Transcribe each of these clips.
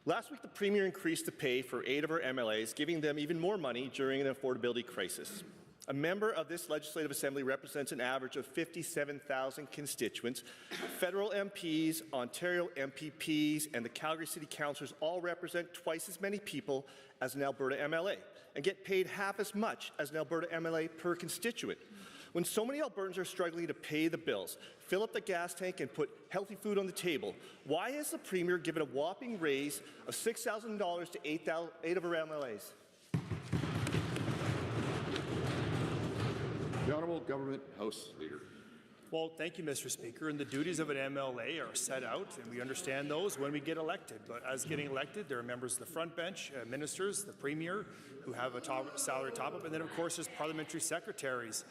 Last week, the Premier increased the pay for 8 of our MLAs, giving them even more money during an affordability crisis. A member of this Legislative Assembly represents an average of 57,000 constituents. Federal MPs, Ontario MPPs, and the Calgary City Councillors all represent twice as many people as an Alberta MLA and get paid half as much as an Alberta MLA per constituent. When so many Albertans are struggling to pay the bills, fill up the gas tank and put healthy food on the table, why has the Premier given a whopping raise of $6,000 to 8 of our MLAs? The Honourable Government House Leader. Well, thank you, Mr. Speaker. And the duties of an MLA are set out, and we understand those when we get elected. But as getting elected, there are members of the front bench, ministers, the Premier, who have a salary top-up, and then, of course, there's parliamentary secretaries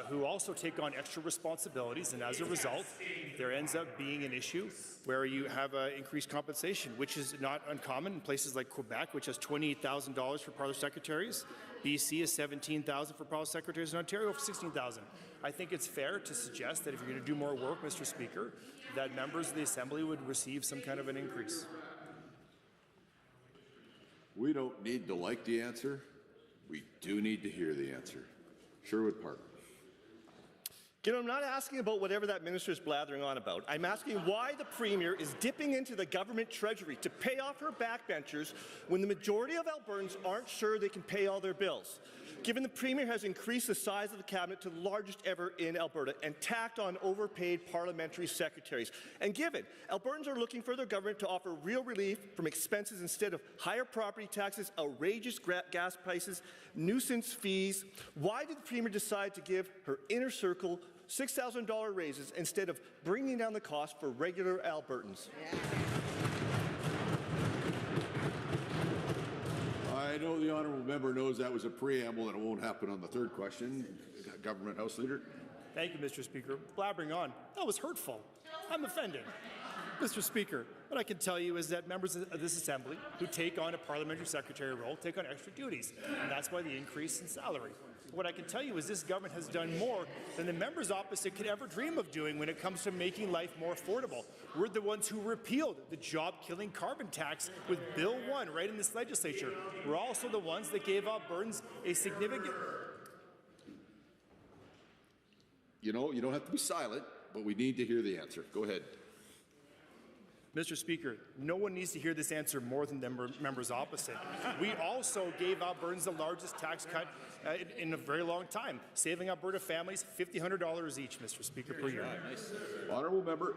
who also take on extra responsibilities. And as a result, there ends up being an issue where you have increased compensation, which is not uncommon in places like Quebec, which has $28,000 for parliamentary secretaries. BC is $17,000 for parliamentary secretaries, and Ontario for $16,000. I think it's fair to suggest that if you're going to do more work, Mr. Speaker, that members of the Assembly would receive some kind of an increase. We don't need to like the answer. We do need to hear the answer. Sherwood Park. You know, I'm not asking about whatever that minister is blathering on about. I'm asking why the Premier is dipping into the government treasury to pay off her backbenchers when the majority of Albertans aren't sure they can pay all their bills. Given the Premier has increased the size of the cabinet to the largest ever in Alberta and tacked on overpaid parliamentary secretaries, and given Albertans are looking for their government to offer real relief from expenses instead of higher property taxes, outrageous gas prices, nuisance fees, why did the Premier decide to give her inner circle $6,000 raises instead of bringing down the cost for regular Albertans? I know the honourable member knows that was a preamble and it won't happen on the third question. Government House Leader. Thank you, Mr. Speaker. Blabbering on. That was hurtful. I'm offended. Mr. Speaker, what I can tell you is that members of this Assembly who take on a parliamentary secretary role take on extra duties, and that's why the increase in salary. What I can tell you is this government has done more than the members opposite could ever dream of doing when it comes to making life more affordable. We're the ones who repealed the job-killing carbon tax with Bill 1 right in this legislature. We're also the ones that gave Albertans a significant... You know, you don't have to be silent, but we need to hear the answer. Go ahead. Mr. Speaker, no one needs to hear this answer more than the members opposite. We also gave Albertans the largest tax cut in a very long time, saving Alberta families $1,500 each, Mr. Speaker, per year. Nice. Honourable member.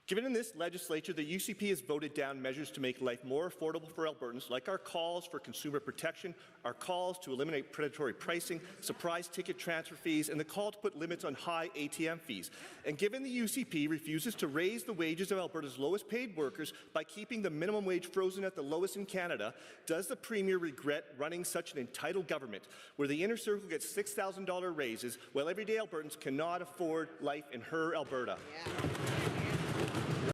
Given in this legislature, the UCP has voted down measures to make life more affordable for Albertans, like our calls for consumer protection, our calls to eliminate predatory pricing, surprise ticket transfer fees, and the call to put limits on high ATM fees. And given the UCP refuses to raise the wages of Alberta's lowest paid workers by keeping the minimum wage frozen at the lowest in Canada, does the Premier regret running such an entitled government where the inner circle gets $6,000 raises while everyday Albertans cannot afford life in her Alberta? Yeah.